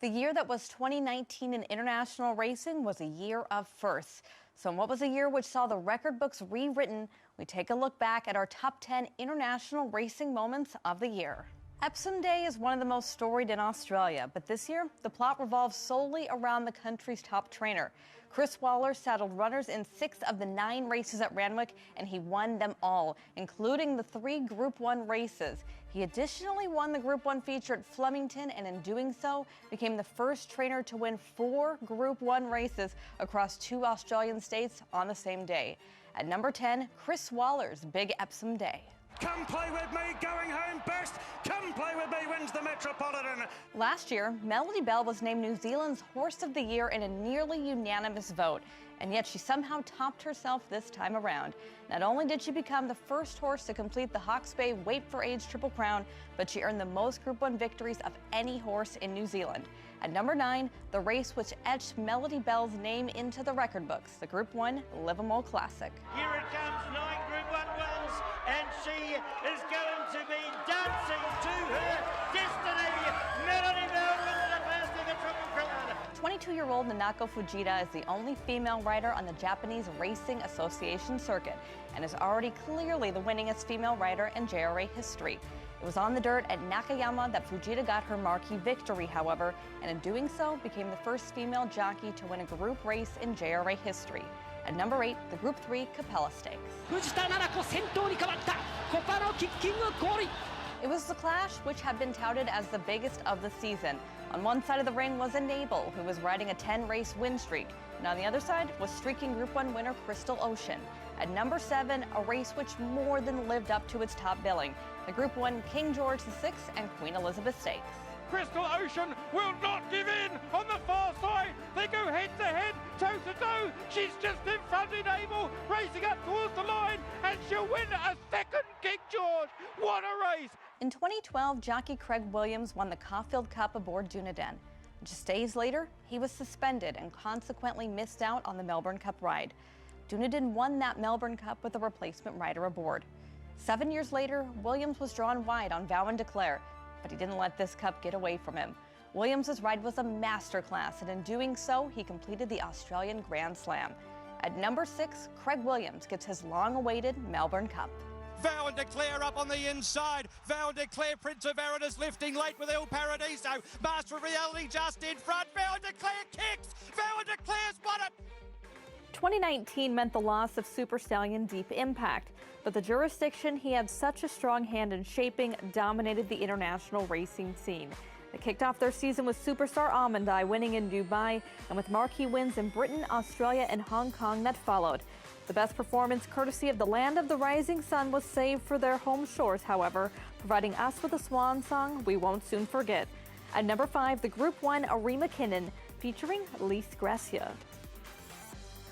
The year that was 2019 in international racing was a year of firsts. So what was a year which saw the record books rewritten? We take a look back at our top 10 international racing moments of the year. Epsom Day is one of the most storied in Australia, but this year the plot revolves solely around the country's top trainer. Chris Waller saddled runners in 6 of the 9 races at Randwick, and he won them all, including the 3 Group 1 races. He additionally won the Group 1 feature at Flemington, and in doing so, became the first trainer to win 4 Group 1 races across 2 Australian states on the same day. At number 10, Chris Waller's Big Epsom Day. Come play with me, going home best. Come play with me wins the Metropolitan. Last year, Melody Bell was named New Zealand's Horse of the Year in a nearly unanimous vote, and yet she somehow topped herself this time around. Not only did she become the first horse to complete the Hawke's Bay Weight for Age Triple Crown, but she earned the most Group 1 victories of any horse in New Zealand. At number 9, the race which etched Melody Bell's name into the record books, the Group 1 Livermore Classic. Here it comes, 9 Group 1 wins, and she is going to be dancing to her destiny. Melody Bell wins the first of the Triple Crown. 22-year-old Nanako Fujita is the only female rider on the Japanese Racing Association circuit and is already clearly the winningest female rider in JRA history. It was on the dirt at Nakayama that Fujita got her marquee victory, however, and in doing so became the first female jockey to win a group race in JRA history. At number 8, the Group 3 Capella Stakes. It was the clash which had been touted as the biggest of the season. On one side of the ring was Enable, who was riding a 10-race win streak, and on the other side was streaking Group 1 winner Crystal Ocean. At number 7, a race which more than lived up to its top billing, the Group 1 King George VI and Queen Elizabeth Stakes. Crystal Ocean will not give in on the far side. They go head to head, toe to toe. She's just in front of Enable, racing up towards the line, and she'll win a second King George. What a race! In 2012, jockey Craig Williams won the Caulfield Cup aboard Dunedin. Just days later, he was suspended and consequently missed out on the Melbourne Cup ride. Dunedin won that Melbourne Cup with a replacement rider aboard. 7 years later, Williams was drawn wide on Vow and Declare, but he didn't let this cup get away from him. Williams' ride was a masterclass, and in doing so, he completed the Australian Grand Slam. At number 6, Craig Williams gets his long-awaited Melbourne Cup. Vow and Declare up on the inside. Vow and Declare, Prince of Eridanus lifting late with Il Paradiso. Master of Reality just in front. Vow and Declare kicks. Vow and Declare's won it. 2019 meant the loss of Super Stallion Deep Impact, but the jurisdiction he had such a strong hand in shaping dominated the international racing scene. They kicked off their season with superstar Almond Eye winning in Dubai, and with marquee wins in Britain, Australia, and Hong Kong that followed. The best performance, courtesy of the Land of the Rising Sun, was saved for their home shores, however, providing us with a swan song we won't soon forget. At number 5, the Group 1 Arima Kinnan, featuring Lise Gracia.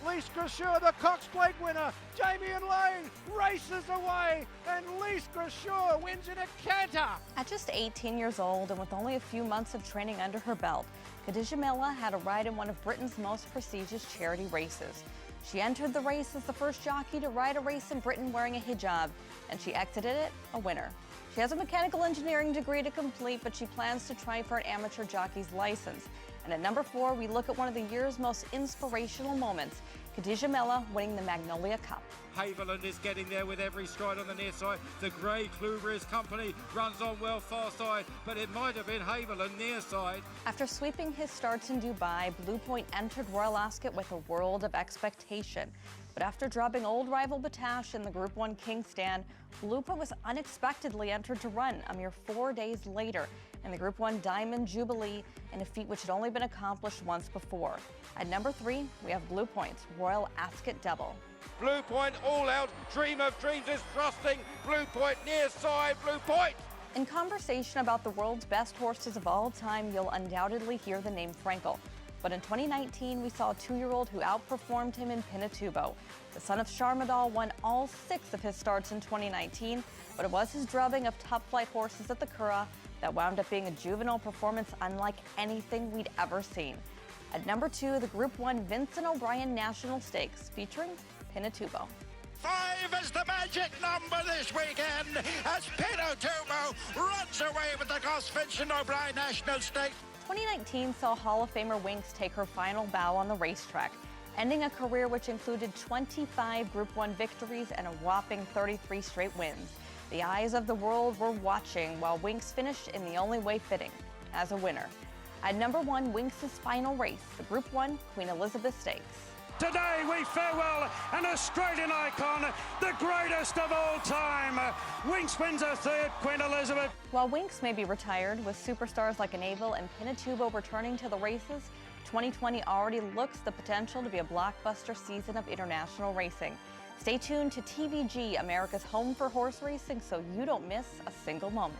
Lise Gracia, the Cox Plate winner. Damien Lane races away, and Lise Gracia wins in a canter. At just 18 years old and with only a few months of training under her belt, Khadija Mella had a ride in one of Britain's most prestigious charity races. She entered the race as the first jockey to ride a race in Britain wearing a hijab, and she exited it a winner. She has a mechanical engineering degree to complete, but she plans to try for an amateur jockey's license. And at number 4, we look at one of the year's most inspirational moments, Khadija Mella winning the Magnolia Cup. Haviland is getting there with every stride on the near side. The Grey Kluber company runs on well far side, but it might have been Haviland near side. After sweeping his starts in Dubai, Blue Point entered Royal Ascot with a world of expectation. But after dropping old rival Batash in the Group 1 King's Stand, Blue Point was unexpectedly entered to run a mere 4 days later in the Group 1 Diamond Jubilee, in a feat which had only been accomplished once before. At number 3, we have Blue Point's Royal Ascot Double. Blue Point all out. Dream of Dreams is thrusting. Blue Point near side. Blue Point. In conversation about the world's best horses of all time, you'll undoubtedly hear the name Frankel. But in 2019, we saw a 2-year-old who outperformed him in Pinatubo. The son of Sharmadal won all 6 of his starts in 2019, but it was his drubbing of top-flight horses at the Curragh that wound up being a juvenile performance unlike anything we'd ever seen. At number 2, the Group 1 Vincent O'Brien National Stakes, featuring Pinatubo. 5 is the magic number this weekend as Pinatubo runs away with the Goss Vincent O'Brien National Stakes. 2019 saw Hall of Famer Winx take her final bow on the racetrack, ending a career which included 25 Group 1 victories and a whopping 33 straight wins. The eyes of the world were watching while Winx finished in the only way fitting, as a winner. At number 1, Winx's final race, the Group 1 Queen Elizabeth Stakes. Today we farewell an Australian icon, the greatest of all time. Winx wins her third Queen Elizabeth. While Winx may be retired, with superstars like Enable and Pinatubo returning to the races, 2020 already looks the potential to be a blockbuster season of international racing. Stay tuned to TVG, America's home for horse racing, so you don't miss a single moment.